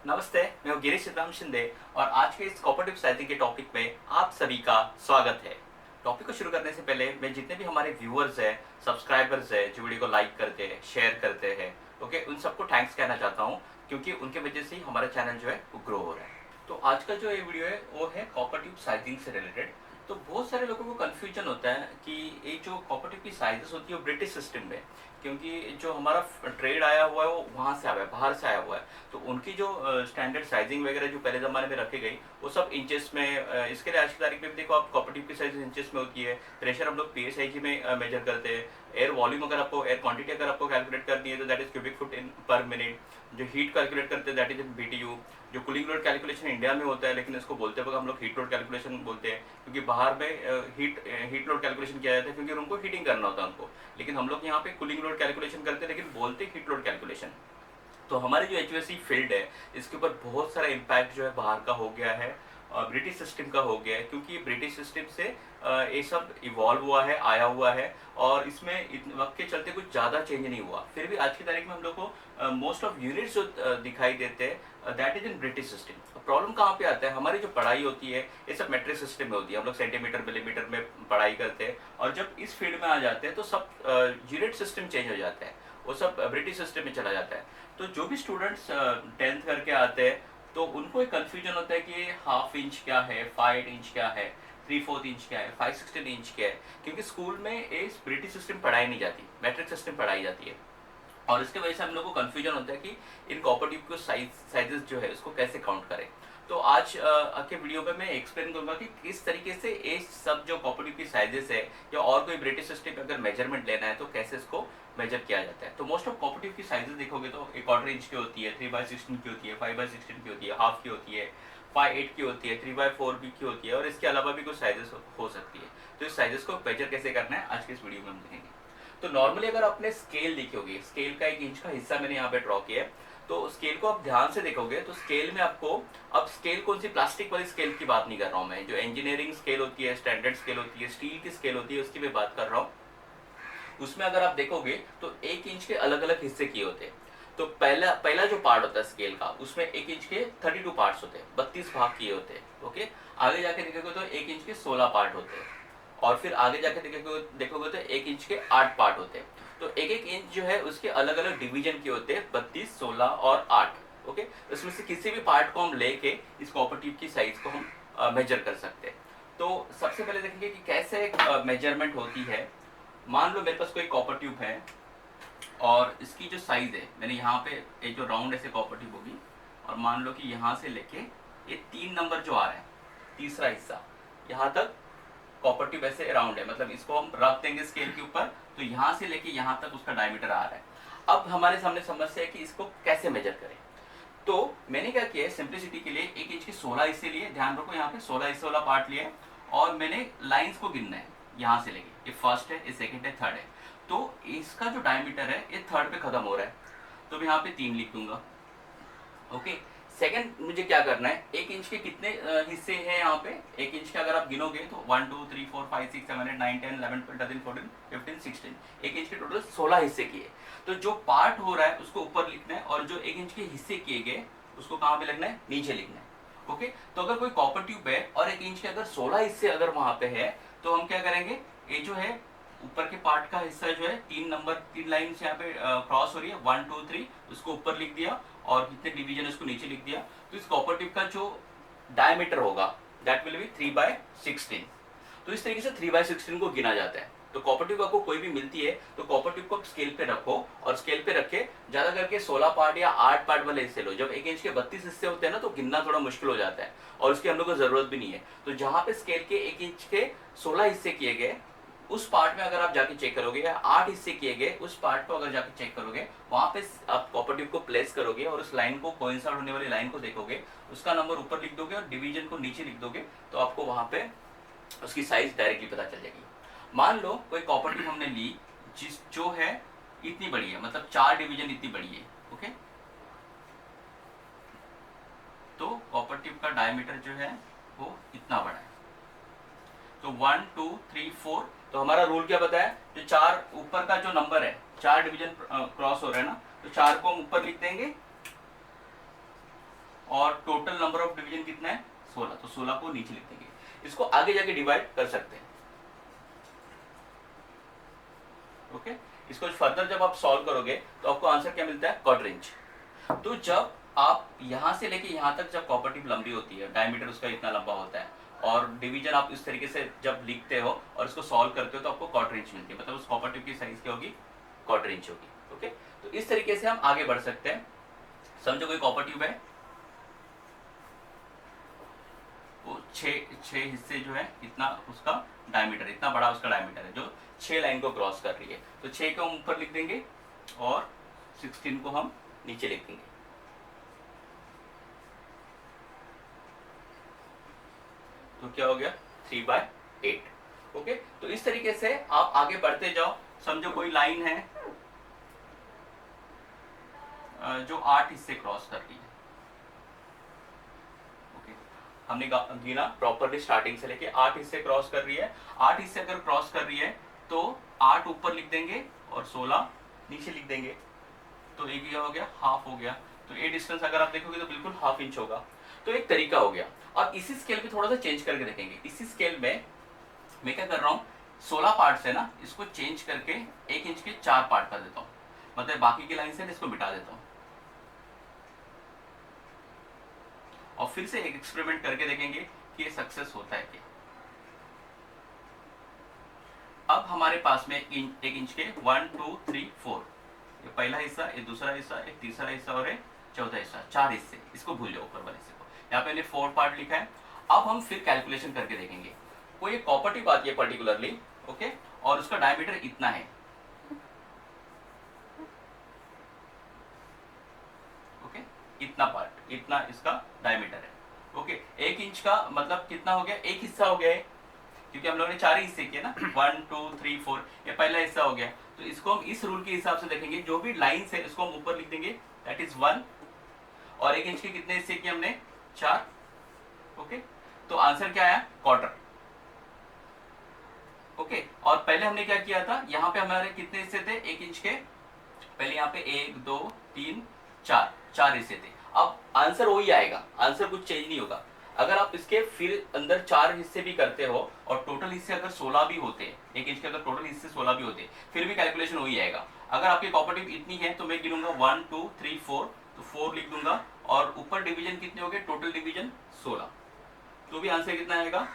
नमस्ते, मैं हूँ गिरीश सिद्धराम शिंदे और आज के इस कोऑपरेटिव साइजिंग के टॉपिक में आप सभी का स्वागत है। टॉपिक को शुरू करने से पहले मैं जितने भी हमारे व्यूअर्स हैं, सब्सक्राइबर्स हैं, जो वीडियो को लाइक करते हैं, शेयर करते हैं, ओके, उन सबको थैंक्स कहना चाहता हूँ क्योंकि उनके वजह से ही हमारा चैनल जो है वो ग्रो हो रहा है। तो आज का जो ये वीडियो है वो है कोऑपरेटिव साइजिंग से रिलेटेड। तो बहुत सारे लोगों को कन्फ्यूजन होता है कि ये जो कोऑपरेटिव की साइजेस होती है वो ब्रिटिश सिस्टम में, क्योंकि जो हमारा ट्रेड आया हुआ है वो वहाँ से आया हुआ है, बाहर से आया हुआ है। तो उनकी जो स्टैंडर्ड साइजिंग वगैरह जो पहले ज़माने में रखी गई वो सब इंचेस में, इसके लिए आज की तारीख में भी देखो आप कोऑपरेटिव की साइज इंचेस में होती है। प्रेशर हम लोग PSIG में मेजर करते हैं। एयर वॉल्यूम अगर आपको, एयर क्वांटिटी अगर आपको कैलकुलेट करनी है तो that is cubic foot in पर मिनट। जो हीट कैलकुलेट करते हैं दैट इज इन BTU। जो कूलिंग लोड कैलकुलेशन इंडिया में होता है, लेकिन इसको बोलते वक्त हम लोग हीट लोड कैलकुलेशन बोलते हैं, क्योंकि बाहर में हीट लोड कैलकुलेशन किया जाता है क्योंकि उनको हीटिंग करना होता है उनको। लेकिन हम लोग यहाँ पे कूलिंग लोड कैलकुलेशन करते हैं, लेकिन बोलते हीट लोड कैलकुलेशन। तो हमारी जो HVAC फील्ड है इसके ऊपर बहुत सारा इम्पैक्ट जो है बाहर का हो गया है, ब्रिटिश सिस्टम का हो गया है, क्योंकि ब्रिटिश सिस्टम से ये सब इवॉल्व हुआ है, आया हुआ है। और इसमें वक्त के चलते कुछ ज़्यादा चेंज नहीं हुआ। फिर भी आज की तारीख में हम लोग को मोस्ट ऑफ यूनिट्स जो दिखाई देते हैं that is in British system. Problem कहाँ पे आता है, हमारी जो पढ़ाई होती है ये सब मेट्रिक सिस्टम में होती है, हम लोग सेंटीमीटर मिलीमीटर में पढ़ाई करते हैं। और जब इस फील्ड में आ जाते हैं तो सब यूनिट सिस्टम चेंज हो जाता है, वो सब ब्रिटिश सिस्टम में चला जाता है। तो जो भी स्टूडेंट्स 10th करके आते हैं तो उनको एक कन्फ्यूजन होता है कि हाफ इंच क्या है, 5 इंच क्या है, 3/4 इंच क्या है, 5/16 इंच क्या है, क्योंकि स्कूल में ये ब्रिटिश सिस्टम पढ़ाई नहीं जाती, मैट्रिक सिस्टम पढ़ाई जाती है। और इसके वजह से हम लोग को कन्फ्यूजन होता है कि इन कोऑपरेटिव को साइजेस जो है उसको कैसे काउंट करें। तो आज के वीडियो में मैं एक्सप्लेन करूंगा कि किस तरीके से ये सब जो कोऑपरेटिव की साइजेस है या और कोई ब्रिटिश सिस्टम अगर मेजरमेंट लेना है तो कैसे इसको मेजर किया जाता है। तो मोस्ट ऑफ कोऑपरेटिव की साइजेस देखोगे तो 1/4 इंच की होती है, 3/16 की होती है, 5/16 की होती है, हाफ की होती है, 5/8 की होती है, 3/4 भी की होती है, और इसके अलावा भी कुछ साइजेस हो सकती है। तो इस साइजेस को मेजर कैसे करना है आज के इस वीडियो में हम देखेंगे। तो नॉर्मली अगर आपने स्केल देखोगे, स्केल का 1 इंच का हिस्सा मैंने यहाँ पे ड्रॉ किया है, तो स्केल को आप ध्यान से देखोगे तो स्केल में आपको, अब स्केल कौन सी प्लास्टिक वाली स्केल की बात नहीं कर रहा हूँ मैं, जो इंजीनियरिंग स्केल होती है, स्टैंडर्ड स्केल होती है, स्टील की स्केल होती है, उसकी मैं बात कर रहा हूँ। उसमें अगर आप देखोगे तो 1 इंच के अलग अलग हिस्से किए होते हैं। तो पहला पहला जो पार्ट होता है स्केल का, उसमें 1 इंच के 32 पार्ट्स होते हैं, 32 भाग किए होते हैं। ओके, आगे जाके देखोगे तो 1 इंच के 16 पार्ट होते हैं, और फिर आगे जाके देखोगे तो 1 इंच के 8 पार्ट होते हैं। तो एक एक इंच जो है उसके अलग अलग डिवीजन के होते हैं, 32, 16 और 8। ओके, उसमें से किसी भी पार्ट को हम लेके इस कोऑपरेटिव की साइज को हम मेजर कर सकते हैं। तो सबसे पहले देखेंगे कि कैसे मेजरमेंट होती है। मान लो मेरे पास कोई कॉपर ट्यूब है और इसकी जो साइज है, मैंने यहाँ पे एक जो राउंड ऐसे कॉपर ट्यूब होगी, और मान लो कि यहाँ से लेके ये 3 नंबर जो आ रहा है, तीसरा हिस्सा, यहाँ तक कॉपर ट्यूब ऐसे राउंड है, मतलब इसको हम रख देंगे स्केल के ऊपर, तो यहाँ से लेके यहाँ तक उसका डायमीटर आ रहा है। अब हमारे सामने समस्या है कि इसको कैसे मेजर करें। तो मैंने क्या किया है, सिंप्लिसिटी के लिए 1 इंच के 16 हिस्से लिए, ध्यान रखो यहाँ पे 16 हिस्से वाला पार्ट लिया है, और मैंने लाइंस को गिनना है यहाँ से लेके, ये फर्स्ट है, ये सेकंड है, थर्ड है। तो इसका जो डायमीटर है ये थर्ड पे खत्म हो रहा है, तो मैं यहाँ पे 3 लिख दूंगा। ओके, सेकंड मुझे क्या करना है, 1 इंच के कितने हिस्से हैं यहाँ पे, 1 इंच के अगर आप गिनोगे तो 1 2 3 4 5 6 7 8 9 10 11 12 13 14 15 16, 1 इंच के टोटल 16 हिस्से किए। तो जो पार्ट हो रहा है उसको ऊपर लिखना है, और जो 1 इंच के हिस्से किए गए उसको कहाँ पे लिखना है, नीचे लिखना है। ओके, तो अगर कोई कॉपर ट्यूब है और 1 इंच के अगर 16 हिस्से अगर वहां पे है, तो हम क्या करेंगे, ये जो है ऊपर के पार्ट का हिस्सा जो है, 3 नंबर 3 लाइन से यहाँ पे क्रॉस हो रही है, 1 2 3, उसको ऊपर लिख दिया, और कितने डिवीजन उसको नीचे लिख दिया। तो इस कॉपर ट्यूब का जो डायमीटर होगा दैट विल बी 3/16। तो इस तरीके से 3/16 को गिना जाता है। तो कॉपर ट्यूब आपको कोई भी मिलती है तो कॉपर ट्यूब को स्केल पे रखो, और स्केल पे रखे ज्यादा करके 16 पार्ट या 8 पार्ट वाले हिस्से लो। जब 1 इंच के 32 हिस्से होते हैं ना तो गिनना थोड़ा मुश्किल हो जाता है, और उसकी हम लोग को जरूरत भी नहीं है। तो जहां पे स्केल के 1 इंच के 16 हिस्से किए गए, उस पार्ट में अगर आप जाके चेक करोगे, या 8 हिस्से किए गए उस पार्ट को अगर जाके चेक करोगे, वहां पे आप कॉपर ट्यूब को प्लेस करोगे और उस लाइन को, कोइंसाइड होने वाली लाइन को देखोगे, उसका नंबर ऊपर लिख दोगे और डिवीजन को नीचे लिख दोगे, तो आपको वहां पे उसकी साइज डायरेक्टली पता चल जाएगी। मान लो कोई कॉपर ट्यूब हमने ली जो है इतनी बड़ी है, मतलब 4 डिवीजन इतनी बड़ी है। ओके, तो कॉपर ट्यूब का डायमीटर जो है वो इतना बड़ा है। तो 1 2 3 4, तो हमारा रूल क्या बताया, जो 4 ऊपर का जो नंबर है, 4 डिवीजन क्रॉस हो रहा है ना, तो 4 को हम ऊपर लिख देंगे, और टोटल नंबर ऑफ डिवीजन कितना है 16, तो 16 को नीचे लिख देंगे। इसको आगे जाके डिवाइड कर सकते हैं। ओके, इसको फर्दर जब आप सॉल्व करोगे तो आपको आंसर क्या मिलता है, क्वाड्रेंट इंच। तो जब आप यहां से लेके यहां तक जब कॉपर टिप लंबी होती है, डायमीटर उसका इतना लंबा होता है, और डिवीजन आप इस तरीके से जब लिखते हो और इसको सॉल्व करते हो तो आपको क्वार्टर इंच मिलती है, मतलब उस कॉपर टिप की साइज क्या होगी, क्वार्टर इंच होगी। ओके, तो इस तरीके से हम आगे बढ़ सकते हैं। समझो कोई कॉपर ट्यूब है, वो छह हिस्से जो है, इतना उसका डायमीटर, इतना बड़ा उसका डायमीटर है जो 6 लाइन को क्रॉस कर रही है, तो 6 को हम ऊपर लिख देंगे और 16 को हम नीचे लिख देंगे। तो क्या हो गया, 3/8। ओके, तो इस तरीके से आप आगे बढ़ते जाओ। समझो कोई लाइन है जो 8 हिस्से क्रॉस कर रही है। ओके, हमने गिना प्रॉपरली स्टार्टिंग से लेके 8 हिस्से क्रॉस कर रही है। 8 हिस्से अगर क्रॉस कर रही है तो 8 ऊपर लिख देंगे और 16 नीचे लिख देंगे, तो एक ये हो गया, हाफ हो गया। तो ये डिस्टेंस अगर आप देखोगे तो बिल्कुल हाफ इंच होगा। तो एक तरीका हो गया। अब इसी स्केल पे थोड़ा सा चेंज करके देखेंगे। इसी स्केल में मैं क्या कर रहा हूँ, 16 पार्ट्स है ना, इसको चेंज करके 1 इंच के 4 पार्ट कर देता हूँ, मतलब बाकी की लाइन से इसको मिटा देता हूँ और फिर से एक एक्सपेरिमेंट करके देखेंगे कि ये सक्सेस होता है क्या। अब हमारे पास में 1 इंच के 1 2 3 4, ये पहला हिस्सा, ये दूसरा हिस्सा, एक तीसरा हिस्सा और एक चौथा हिस्सा, 4 हिस्से। इसको भूल जाओ ऊपर वाले हिस्से को, यहाँ पे मैंने 4 पार्ट लिखा है। अब हम फिर कैलकुलेशन करके देखेंगे। कोई एक कॉपर टिप आती है पर्टिकुलरली, ओके, और उसका डायमीटर इतना है, ओके, इतना पार्ट, इतना इसका डायमीटर है। ओके, 1 इंच का मतलब कितना हो गया, एक हिस्सा हो गया है, क्योंकि हम लोगों ने 4 हिस्से किए ना, 1 2 3 4, ये पहला हिस्सा हो गया। तो इसको हम इस रूल के हिसाब से देखेंगे, जो भी लाइन है इसको हम ऊपर लिख देंगे, दैट इज 1। और 1 इंच के कितने हिस्से किए हमने, 4। ओके, तो आंसर क्या आया, क्वार्टर। ओके, और पहले हमने क्या किया था, यहाँ पे हमारे कितने हिस्से थे 1 इंच के, पहले यहाँ पे 1 2 3 4 हिस्से थे। अब आंसर वही आएगा, आंसर कुछ चेंज नहीं होगा। अगर आप इसके फिर अंदर 4 हिस्से भी करते हो और टोटल हिस्से अगर 16 भी होते, 1 इंच के अगर टोटल हिस्से 16 भी होते, फिर भी कैलकुलेशन वही आएगा। अगर आपकी कॉपर टिप इतनी है तो मैं गिनूंगा 1 2 3 4, तो 4 लिख दूंगा, और ऊपर डिवीजन कितने हो गए, टोटल डिवीजन 16, तो भी आंसर कितना आएगा,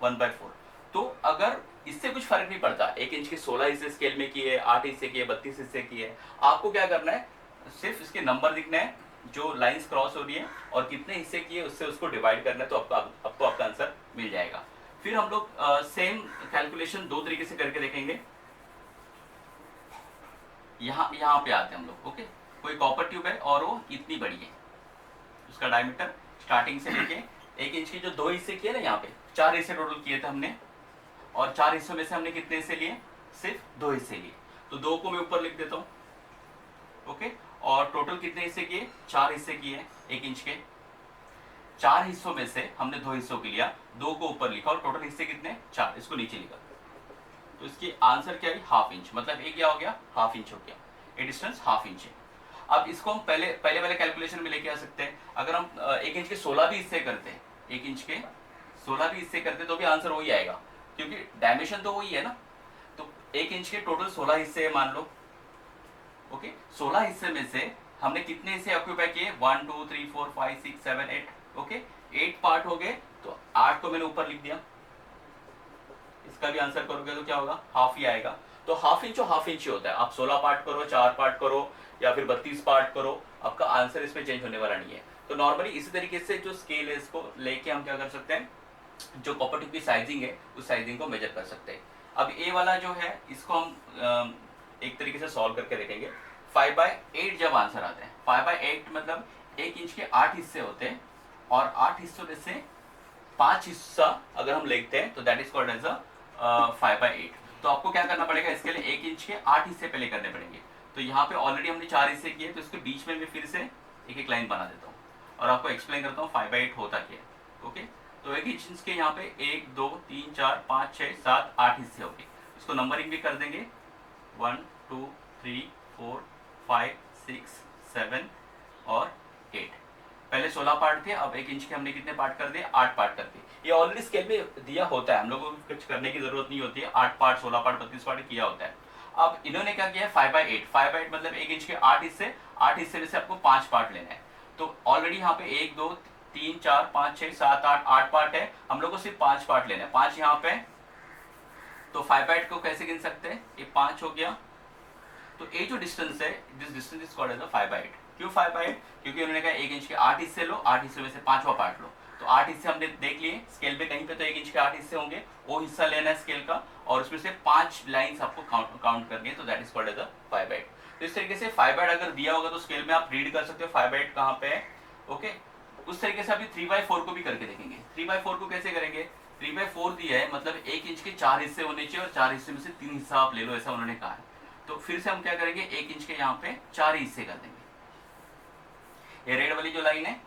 1/4। तो अगर इससे कुछ फर्क नहीं पड़ता, 1 इंच के 16 हिस्से स्केल में किए, 8 हिस्से किए, 32 हिस्से किए, आपको क्या करना है, सिर्फ इसके नंबर लिखना है जो लाइंस क्रॉस हो रही है और कितने हिस्से किए उससे उसको डिवाइड करना है, तो आपको आपका आंसर मिल जाएगा। फिर हम लोग सेम कैलकुलेशन 2 तरीके से करके देखेंगे। यहाँ पे आते हैं हम लोग। ओके, कोई कॉपर ट्यूब है और वो इतनी बड़ी है, उसका डायमीटर स्टार्टिंग से लेके 1 इंच के जो 2 हिस्से किए ना, यहाँ पे 4 हिस्से टोटल किए थे हमने, और 4 हिस्सों में से हमने कितने हिस्से लिए, सिर्फ 2 हिस्से लिए, तो 2 को मैं ऊपर लिख देता हूँ। ओके, और टोटल कितने हिस्से किए, 4 हिस्से किए 1 इंच के। 4 हिस्सों में से हमने 2 हिस्सों के लिया, 2 को ऊपर लिखा, और टोटल हिस्से कितने, 4, इसको नीचे लिखा। तो इसकी आंसर क्या है, हाफ इंच, मतलब ये क्या हो गया, हाफ इंच हो गया, ये डिस्टेंस हाफ इंच है। अब इसको हम पहले वाले कैलकुलेशन में लेके आ सकते हैं। अगर हम 1 इंच के 16 भी हिस्से करते हैं, 1 इंच के 16 भी हिस्से करते तो भी आंसर वही आएगा, क्योंकि डायमेंशन तो वही है ना। तो 1 इंच के टोटल 16 हिस्से है मान लो। ओके, 16 हिस्से में से हमने कितने हिस्से ऑक्यूपाई किए, 1 2 3 4 5 6 7 8। ओके, 8 पार्ट हो गए, तो 8 को मैंने ऊपर लिख दिया। इसका भी आंसर करोगे तो क्या होगा, हाफ ही आएगा। तो हाफ इंच और हाफ इंच ही होता है। आप 16 पार्ट करो, 4 पार्ट करो, या फिर 32 पार्ट करो, आपका आंसर इसमें चेंज होने वाला नहीं है। तो नॉर्मली इसी तरीके से जो स्केल है इसको लेके हम क्या कर सकते हैं, जो कॉपर ट्यूब की साइजिंग है उस साइजिंग को मेजर कर सकते हैं। अब ए वाला जो है इसको हम एक तरीके से सॉल्व करके देखेंगे। 5/8 जब आंसर आता है, 5/8 मतलब 1 इंच के 8 हिस्से होते हैं, और 8 हिस्सों में से 5 हिस्सा अगर हम लिखते हैं तो that is called as a 5/8। तो आपको क्या करना पड़ेगा, इसके लिए 1 इंच के 8 हिस्से पहले करने पड़ेंगे। तो यहाँ पे ऑलरेडी हमने 4 हिस्से किए, तो इसके बीच में मैं फिर से एक एक लाइन बना देता हूँ और आपको एक्सप्लेन करता हूँ 5/8 होता क्या है। ओके, तो 1 इंच के यहाँ पे 1 2 3 4 5 6 7 8 हिस्से हो गए। इसको नंबरिंग भी कर देंगे, 1 2 3 4 5 6 7 और 8। पहले 16 पार्ट थे, अब 1 इंच के हमने कितने पार्ट कर दिए, 8 पार्ट कर दिए। ये ऑलरेडी स्केल में दिया होता है, हम लोगों को कुछ करने की जरूरत नहीं होती है, 8 पार्ट 16 पार्ट 32 पार्ट किया होता है। अब इन्होंने क्या किया है 5/8, 5/8 मतलब 1 इंच के 8 हिस्से, 8 हिस्से में से आपको 5 पार्ट लेना है। तो ऑलरेडी यहाँ पे 1 2 3 4 5 6 7 8 8 पार्ट है, हम लोग को सिर्फ 5 पार्ट लेना है, 5 यहाँ पे। तो 5/8 को कैसे गिन सकते हैं, ये 5 हो गया। तो ये जो डिस्टेंस है, this distance is called as 5/8। क्यों 5/8, क्योंकि उन्होंने कहा 1 इंच के 8 हिस्से लो, 8 हिस्से में से 5वां पार्ट लो। तो 8 हिस्से हमने देख लिए स्केल पे, कहीं पे तो 1 इंच के 8 हिस्से होंगे, वो हिस्सा लेना है स्केल का, और उसमें से 5 लाइंस आपको काउंट करनी है, तो दैट इज कॉल्ड एज 5/8। तो इस तरीके से 5/8 अगर दिया होगा तो स्केल में आप रीड कर सकते हो 5/8 कहाँ पे है। ओके, उस तरीके से अभी 3/4 को भी करके देखेंगे। 3/4 को कैसे करेंगे, 3/4 दिया है मतलब 1 इंच के 4 हिस्से होने चाहिए, और 4 हिस्से में से 3 हिस्सा आप ले लो, ऐसा उन्होंने कहा है। तो फिर से हम क्या करेंगे, 1 इंच के यहाँ पे 4 हिस्से कर देंगे। ये रेड वाली जो लाइन है,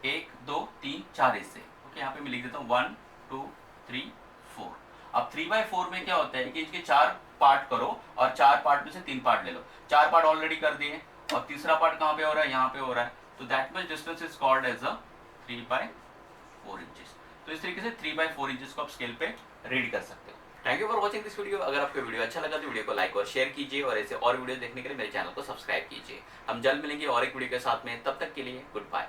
1 2 3 4 हिस्से। ओके, यहाँ पे मैं लिख देता हूँ 1 2 3 4। अब 3/4 में क्या होता है, 1 इंच के 4 पार्ट करो, और 4 पार्ट में से 3 पार्ट ले लो। 4 पार्ट ऑलरेडी कर दिए, और तीसरा पार्ट कहाँ पे हो रहा है, यहाँ पे हो रहा है। तो that much distance is called as 3/4 inches. तो इस तरीके से 3/4 इंचेस को आप स्केल पे रीड कर सकते हो। Thank you for watching this video. अगर आपको वीडियो अच्छा लगा तो वीडियो को लाइक और शेयर कीजिए, और ऐसे और वीडियो देखने के लिए मेरे चैनल को सब्सक्राइब कीजिए। हम जल्द मिलेंगे और एक वीडियो के साथ में, तब तक के लिए गुड बाय।